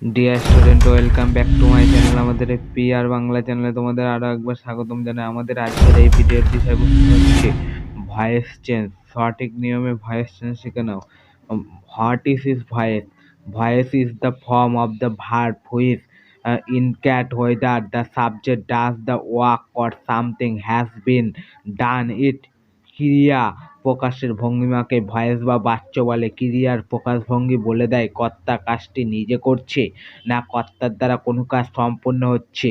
Dear student, welcome back to my channel. আমাদের এই PR Bangla চ্যানেলে তোমাদের আরো একবার স্বাগতম জানাই। আমাদের আজকের এই ভিডিওর বিষয়বস্তু হচ্ছে ভয়েস চেঞ্জ। সঠিক নিয়মে ভয়েস চেঞ্জ শিখে নাও। What is voice? Voice is the form of the verb which indicates whether the subject does the work or something has been done it। ক্রিয়া প্রকাশের ভঙ্গিমাকে ভয়েস বা বাচ্য বলে। ক্রিয়ার প্রকাশভঙ্গি বলে দেয় কর্তা কাজটি নিজে করছে না কর্তার দ্বারা কোনো কাজ সম্পন্ন হচ্ছে।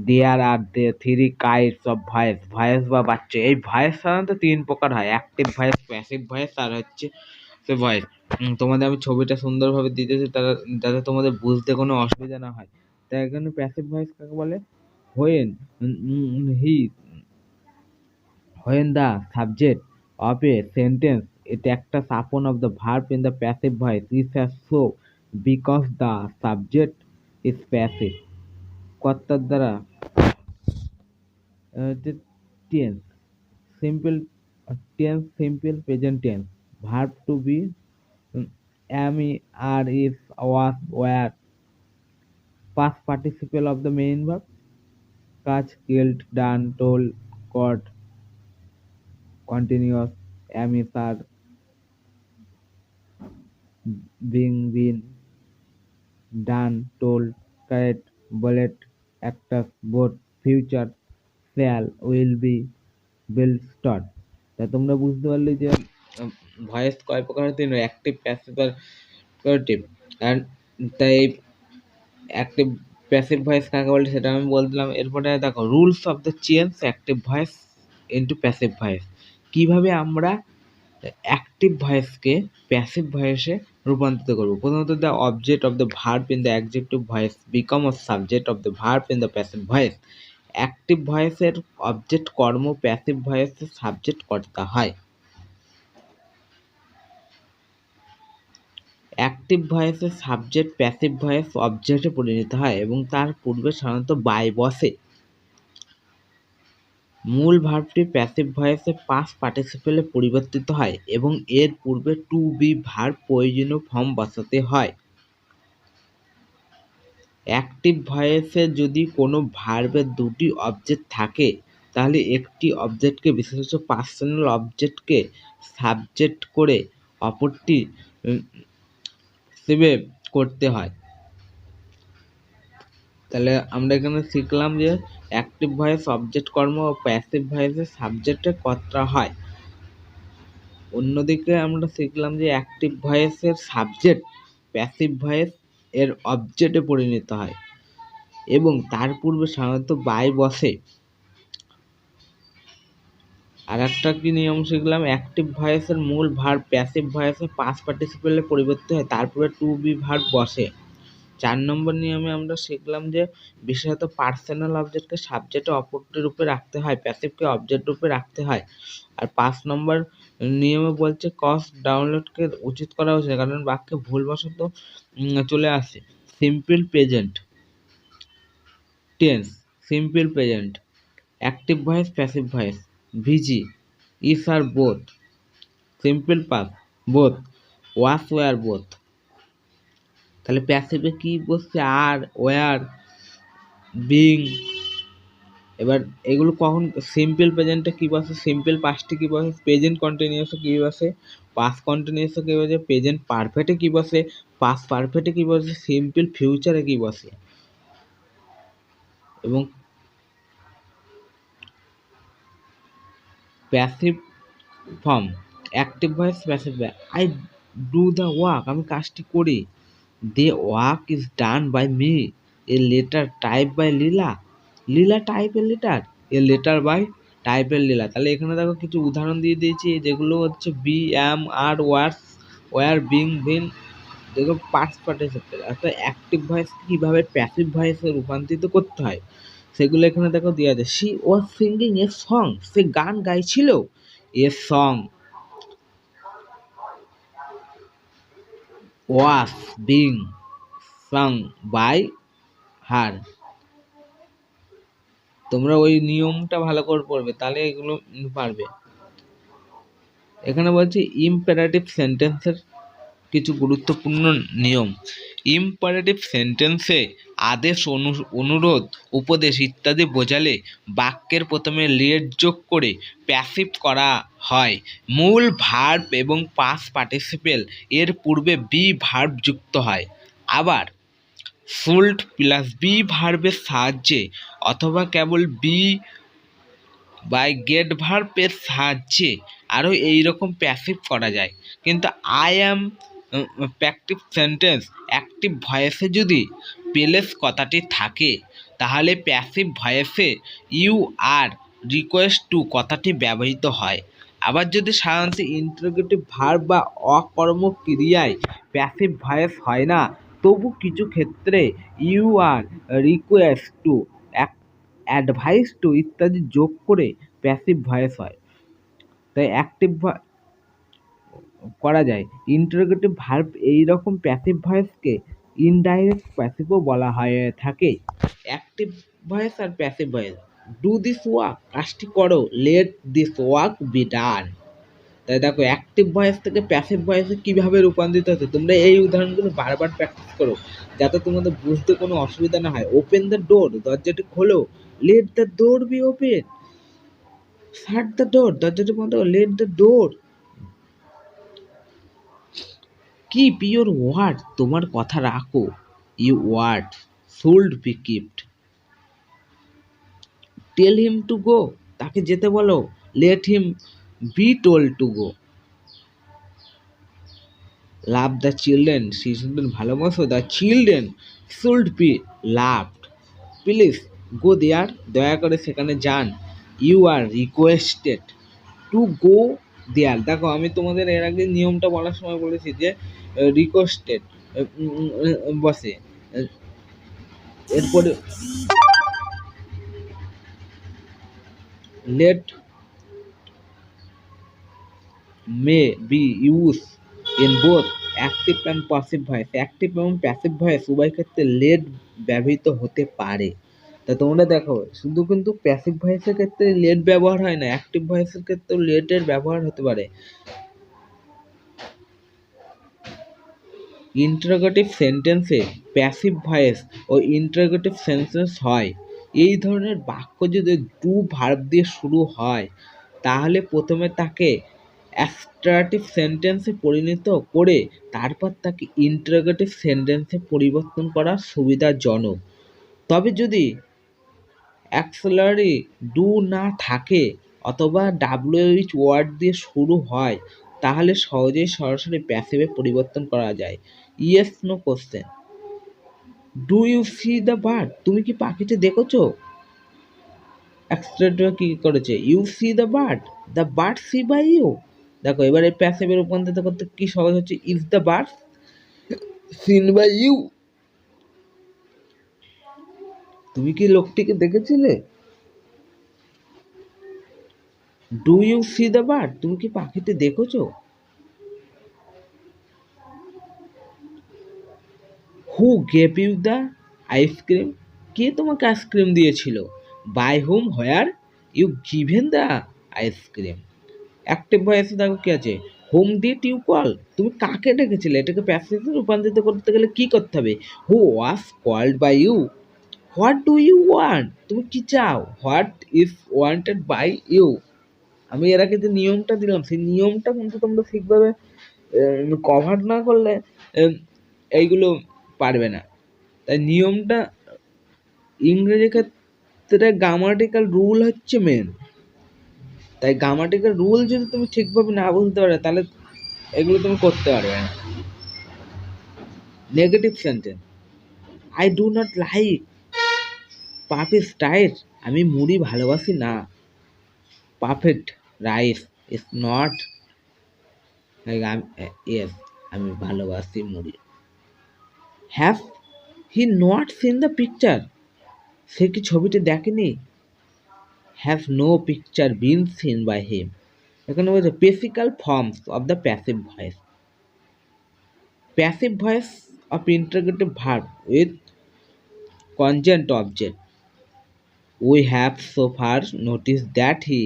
There are three kinds of voice. Voice বা বাচ্য, এই ভয়েস সাধারণত তিন প্রকার হয়: অ্যাক্টিভ ভয়েস, প্যাসিভ ভয়েস আর হচ্ছে ভয়েস। তোমাদের আমি ছবিটা সুন্দরভাবে দিতেছি তারা যাতে তোমাদের বুঝতে কোনো অসুবিধা না হয়। তাই এখানে প্যাসিভ ভয়েস কাকে বলে? When he When the subject of a sentence it acts upon of the verb in the passive voice, it is so because the subject is passive. কর্তার দ্বারা tense, simple tense, simple present tense, verb to be, am, are, is, was, were, past participle of the main verb, কাজ, killed, done, told, got, continuous, am, is, are, being, been, done, told, correct, bullet, actors, both, future, shall, will be, will, start। তা তোমরা বুঝতে পারলে যে voice কয় প্রকার হতে পারে: অ্যাক্টিভ, প্যাসিভ আর অ্যাক্টিভ। আর তাই অ্যাক্টিভ প্যাসিভ ভয়েস কাকে বলে সেটা আমি বলছিলাম। এরপরে দেখো rules of the change active voice into passive voice. কিভাবে আমরা অ্যাক্টিভ ভয়েসকে প্যাসিভ ভয়েসে রূপান্তরিত করব। প্রথমত, the object of the verb in the adjective voice become of subject of the verb in the passive voice. Active ভয়েসের object কর্ম, passive ভয়েসের সাবজেক্ট কর্তা হয়। অ্যাক্টিভ ভয়েসের সাবজেক্ট প্যাসিভ ভয়েস অবজেক্টে পরিণত হয় এবং তার পূর্বে সাধারণত বাই বসে। মূল ভার্বটি প্যাসিভ ভয়েসে পাস্ট পার্টিসিপেলে পরিবর্তিত হয় এবং এর পূর্বে টু বি ভার্ব প্রয়োজনীয় ফর্ম বসাতে হয়। অ্যাক্টিভ ভয়েসে যদি কোনো ভার্বের দুটি অবজেক্ট থাকে তাহলে একটি অবজেক্টকে, বিশেষত পার্সোনাল অবজেক্টকে সাবজেক্ট করে অপরটি সেভ করতে হয়। তাহলে আমরা এখানে শিখলাম যে অ্যাক্টিভ ভয়েস অবজেক্ট কর্ম ও প্যাসিভ ভয়েসে সাবজেক্টের কর্তা হয়। অন্যদিকে আমরা শিখলাম যে অ্যাক্টিভ ভয়েসের সাবজেক্ট প্যাসিভ ভয়েস এর অবজেক্টে পরিণত হয় এবং তার পূর্বে সাধারণত বাই বসে। আর একটা কি নিয়ম শিখলাম, অ্যাক্টিভ ভয়েসের মূল ভার্ব প্যাসিভ ভয়েসে পাস্ট পার্টিসিপেলে পরিবর্তিত হয়, তারপরে টু বি ভার্ব বসে। 4 নম্বর নিয়মে আমরা শিখলাম যে বিশেষত পার্সোনাল অবজেক্টকে সাবজেক্টে অপরটির রূপে রাখতে হয়, প্যাসিভকে অবজেক্ট রূপে রাখতে হয়। আর 5 নম্বর নিয়মে বলছে কজ ডাউনলোডকে উচিত করা হয়েছে কারণ বাক্যে ভুলবশত চলে আসে। Simple present tense, simple present, active voice, passive voice, ভিজি, is are both, simple past both, was were both. তাহলে প্যাসিভে কি বসছে? Are, were, being. এবার এগুলো কখন সিম্পল প্রেজেন্টে কি বসে, সিম্পল পাস্টে কি বসে, প্রেজেন্ট কন্টিনিউয়াসে কি বসে, পাস্ট কন্টিনিউয়াসে কি বসে, প্রেজেন্ট পারফেক্টে কি বসে, পাস্ট পারফেক্টে কি বসে, সিম্পল ফিউচারে কি বসে। এবং passive form active voice, passive voice. I do the work, আমি কাজটি করি। The work is done by me. A letter typed by Leela, Leela type a letter, a letter by টাইপের লীলা। তাহলে এখানে দেখো কিছু উদাহরণ দিয়ে দিয়েছি যেগুলো হচ্ছে be, am, are, was, were, being, been, যেগুলো পাস্ট পার্টিসিপেল। অর্থাৎ অ্যাক্টিভ ভয়েস কীভাবে প্যাসিভ ভয়েসে রূপান্তরিত করতে হয় সেগুলো এখানে দেখো দেওয়া আছে। She was singing a song, সে গান গাইছিল। A song was being sung by her. তোমরা ওই নিয়মটা ভালো করে পড়বে তাহলে এগুলো পারবে। এখানে বলছি ইম্পারেটিভ সেন্টেন্সের কিছু গুরুত্বপূর্ণ নিয়ম। ইম্পারেটিভ সেন্টেন্সে আদেশ, অনুরোধ, উপদেশ ইত্যাদি বোঝালে বাক্যের প্রথমে লেট যোগ করে প্যাসিভ করা হয়। মূল ভার্ব এবং পাস্ট পার্টিসিপেল এর পূর্বে বি ভার্ব যুক্ত হয়। আবার শুল্ড প্লাস বি ভার্বের সাহায্যে অথবা কেবল বি বাই গেট ভার্বের সাহায্যে আরও এইরকম প্যাসিভ করা যায়। কিন্তু I am passive sentence active ভয়েসে যদি প্লেস কথাটি থাকে তাহলে প্যাসিভ ভয়েসে ইউ আর রিকোয়েস্ট টু কথাটি ব্যবহৃত হয়। আবার যদি সাধারণত ইন্টারোগেটিভ ভার্ব বা অকর্মক্রিয়ায় প্যাসিভ ভয়েস হয় না, তবু কিছু ক্ষেত্রে you are request to, advise to ইত্যাদি যোগ করে প্যাসিভ ভয়েস হয়। তাই অ্যাক্টিভ করা যায়। ইন্টারোগেটিভ ভার্ব এইরকম প্যাসিভ ভয়েসকে ইনডাইরেক্ট প্যাসিভও বলা হয়ে থাকে। অ্যাক্টিভ ভয়েস আর passive voice. Do this work, কাজটি করো। Let this work be done. তাই দেখো অ্যাক্টিভ ভয়েস থেকে প্যাসিভ ভয়েসে কীভাবে রূপান্তরিত হচ্ছে। তোমরা এই উদাহরণগুলো বারবার প্র্যাকটিস করো যাতে তোমাদের বুঝতে কোনো অসুবিধা না হয়। ওপেন দ্য ডোর, দরজাটি খোলো। Let the door be open. Shut the door, দরজাটি বন্ধ করো। Let the door. Keep your word, তোমার কথা রাখো। You word should be kept. Tell him to go, তাকে যেতে বলো। Let him be told to go. Love the children, শিশুদের ভালোবাসো। The children should be loved. Please go there, দয়া করে সেখানে যান। You are requested to go there. দেখো আমি তোমাদের এর আগে নিয়মটা বলার সময় বলেছি যে রিকোয়েস্টেড বসে, এরপরে let may be use in both active and passive voice. Active এবং প্যাসিভ ভয়েস উভয় ক্ষেত্রে লেট ব্যবহৃত হতে পারে। তা তোমরা দেখো শুধু কিন্তু প্যাসিভ ভয়েসের ক্ষেত্রে লেট ব্যবহার হয় না, অ্যাক্টিভ ভয়েসের ক্ষেত্রেও লেটের ব্যবহার হতে পারে। ইন্টারোগেটিভ সেন্টেন্সে প্যাসিভ ভয়েস ও ইন্টারোগেটিভ সেন্টেন্স হয়। এই ধরনের বাক্য যদি ডু ভার্ব দিয়ে শুরু হয় তাহলে প্রথমে তাকে অ্যাস্ট্রাটিভ সেন্টেন্সে পরিণত করে তারপর তাকে ইন্টারোগেটিভ সেন্টেন্সে পরিবর্তন করা সুবিধাজনক। তবে যদি অ্যাক্সিলারি ডু না থাকে অথবা ডাব্লিউএইচ ওয়ার্ড দিয়ে শুরু হয় তাহলে সহজেই সরাসরি প্যাসিভে পরিবর্তন করা যায়। Yes no question. Do you see the bird, তুমি কি পাখিটি দেখেছো? অ্যাক্সিলারেটর কি করেছে? You see the bird see by you. দেখো এবারে প্যাসিভে রূপান্তরিত করতে কি সহজ হচ্ছে। Is the bird seen by you. তুমি কি লোকটিকে দেখেছিলে? Do you see the bird, তুমি কি পাখিটি দেখেছো? Who gave you the ice cream, কে তোমাকে আইসক্রিম দিয়েছিল? By whom were you given the ice cream. Active ভয়েসে দেখো কি আছে। হোম ডিড ইউ কল, তুমি কাকে ডেকেছিলে? এটাকে প্যাসিভে রূপান্তরিত করতে গেলে কি করতে হবে? Who was called by you. What do you want, তুমি কি চাও? What is wanted by you. আমি এর আগে যে নিয়মটা দিলাম সেই নিয়মটা কিন্তু তোমরা ঠিকভাবে কভার না করলে এইগুলো পারবে না। তাই নিয়মটা ইংরেজি ক্ষেত্রে গ্রামাটিক্যাল রুল হচ্ছে মেন। তাই গ্রামাটিক্যাল রুল যদি তুমি ঠিকভাবে না বুঝতে পারো তাহলে এগুলো তুমি করতে পারবে না। Negative sentence. I do not like puffed rice, আমি মুড়ি ভালোবাসি না। Perfect rice is not, yes আমি ভালোবাসি মুড়ি। Have he not seen the picture, সে কি ছবিটি দেখেনি? Have no picture been seen by him. এখানে বলছে basically forms of the passive voice. Passive voice of interrogative verb with cognate object. We have so far noticed that he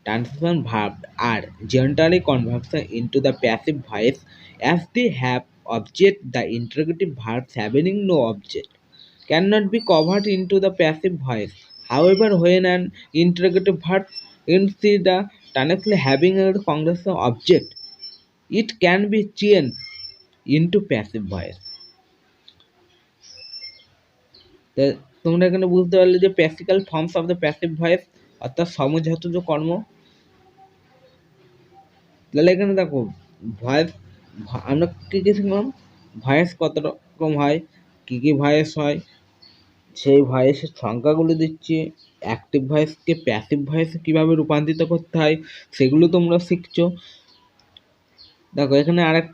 transition verbs are generally converted into the passive voice as they have object, the interrogative verbs having no object cannot be converted into the passive voice. However, when an interrogative verb instead the tenaciously having a congressional object, it can be changed into passive voice. তা তোমরা এখানে বুঝতে পারলে যে practical forms of the passive voice অর্থাৎ সমজাতজ কর্ম। তাহলে এখানে দেখো ভয়েস আমরা কী কী শিখলাম, ভয়েস কত রকম হয়, কী কী ভয়েস হয়, সেই ভয়েসের সংখ্যাগুলো দিচ্ছি, অ্যাক্টিভ ভয়েসকে প্যাসিভ ভয়েসে কীভাবে রূপান্তরিত করতে হয় সেগুলো তোমরা শিখছো। দেখো এখানে আরেক,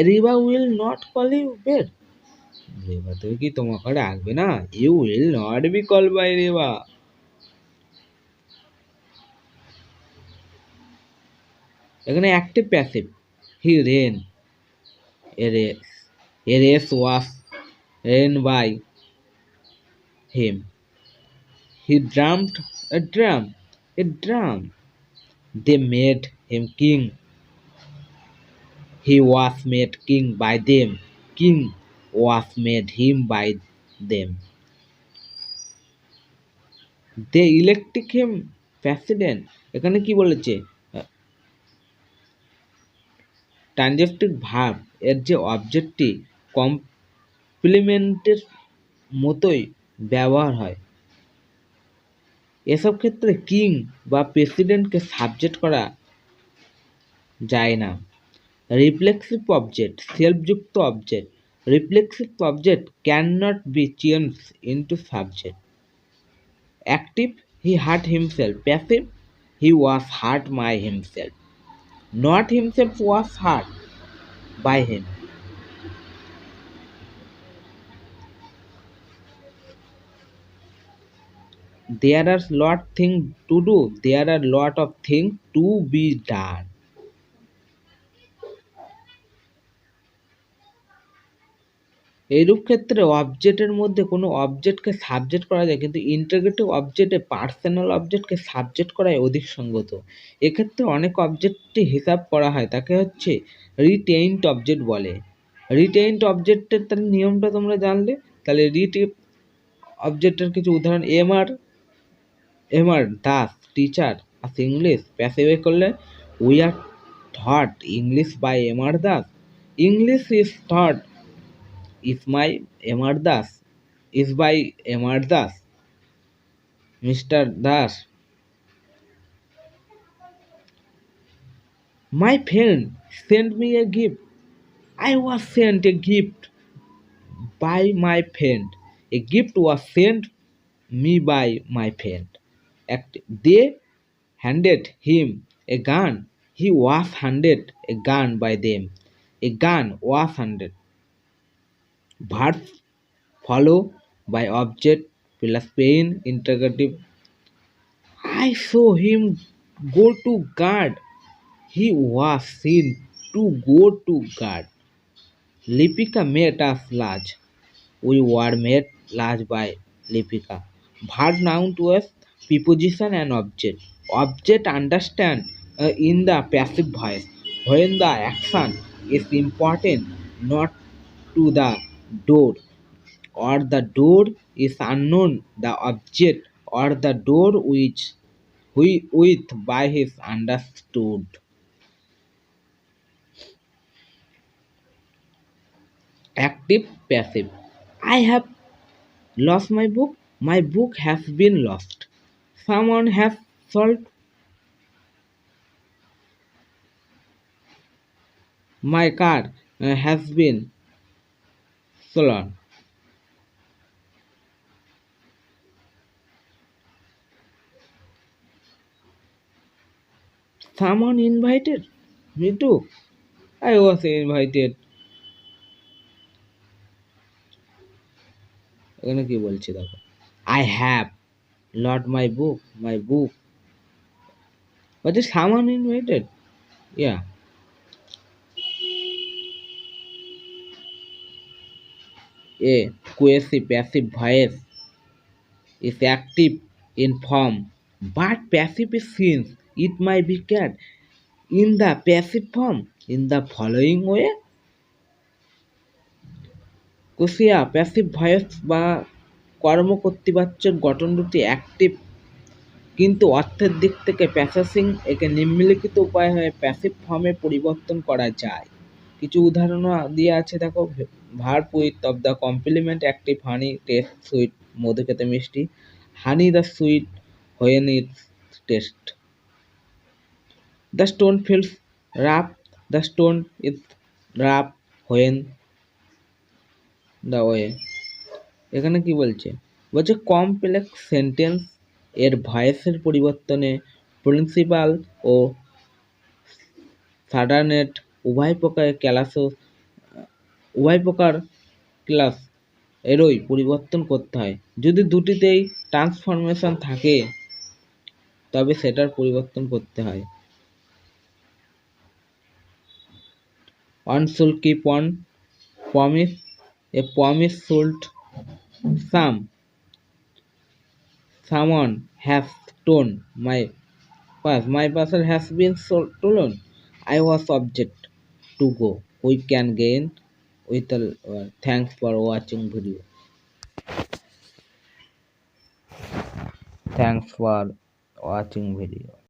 Reba will not call you bed, Reba তুমি কি তোমাকে ডাকবে না, you will not be call by Reba. এখানে active passive, he ran a race, a race was ran by him, he drummed a drum, a drum, they made him king, he was made king by them, king was made him by them, they elected him president. এখানে কি বলেছে, ট্রানজেক্টিভ verb এর যে অবজেক্টটি কমপ্লিমেন্টের মতোই ব্যবহার হয়, এসব ক্ষেত্রে কিং বা প্রেসিডেন্টকে সাবজেক্ট করা যায় না। রিফ্লেক্সিভ অবজেক্ট, সেলফযুক্ত object, reflexive object can not be change into subject. Active, he hurt himself, passive, he was hurt by himself, not himself was hurt by him. There are lot things to do, there are lot of things to be done. এইরূপ ক্ষেত্রে অবজেক্টের মধ্যে কোনো অবজেক্টকে subject করা যায়, কিন্তু interrogative অবজেক্টে personal অবজেক্টকে subject করাই অধিক সঙ্গত। এক্ষেত্রে অনেক অবজেক্টটি হিসাব করা হয়, তাকে হচ্ছে রিটেইনড অবজেক্ট বলে। রিটেইনড অবজেক্টের তার নিয়মটা তোমরা জানলে, তাহলে রিটেইনড অবজেক্টের কিছু উদাহরণ, Mr Das teacher us English, প্যাসিভে করলে we are thought English by Mr Das, English is thought is my Mr. Das, is by Mr. Das, Mr. Das. My friend sent me a gift. I was sent a gift by my friend. A gift was sent me by my friend. They handed him a gun. He was handed a gun by them. A gun was handed. Verbs follow by object plus pain interrogative. I saw him go to guard. He was seen to go to guard. Lipika made us large. We were made large by Lipika. Verb, noun to us, preposition and object. Object understand in the passive voice when the action is important, not to the door, or the door is unknown, the object or the door which with by his understood. Active passive. I have lost my book. My book has been lost. Someone has sold my car, has been stolen. Someone invited me too. I was invited. এখানে কি বলছি দেখো, I have lost my book. My book. But is someone invited? Yeah. A cohesive passive voice is active in form, but passive is since it might be cat in the passive form in the following way. Quasi passive voice বা কর্মকর্তৃবাচক গঠন দুটি active, কিন্তু অর্থের দিক থেকে প্যাসেসিং একে নিম্নলিখিত উপায়ে প্যাসিভ ফর্মে পরিবর্তন করা যায়। কিছু উদাহরণও দিয়ে আছে দেখো। Verb with of the complement active honey taste sweet, মধু খেতে মিষ্টি। Honey the sweet when it's taste. The stone feels rough, the stone is rough when the way. এখানে কি বলছে? বলছে কমপ্লেক্স সেন্টেন্স এর ভয়েসের পরিবর্তনে প্রিন্সিপাল ও সার্ডানেট উভয় প্রকার ক্লাস এরই পরিবর্তন করতে হয়। যদি দুটিতেই ট্রান্সফরমেশন থাকে তবে সেটার পরিবর্তন করতে হয়। One should keep one promise, a promise should someone has stolen my purse. My parcel has been stolen. I was object to go. We can gain with a thanks for watching video. Thanks for watching video.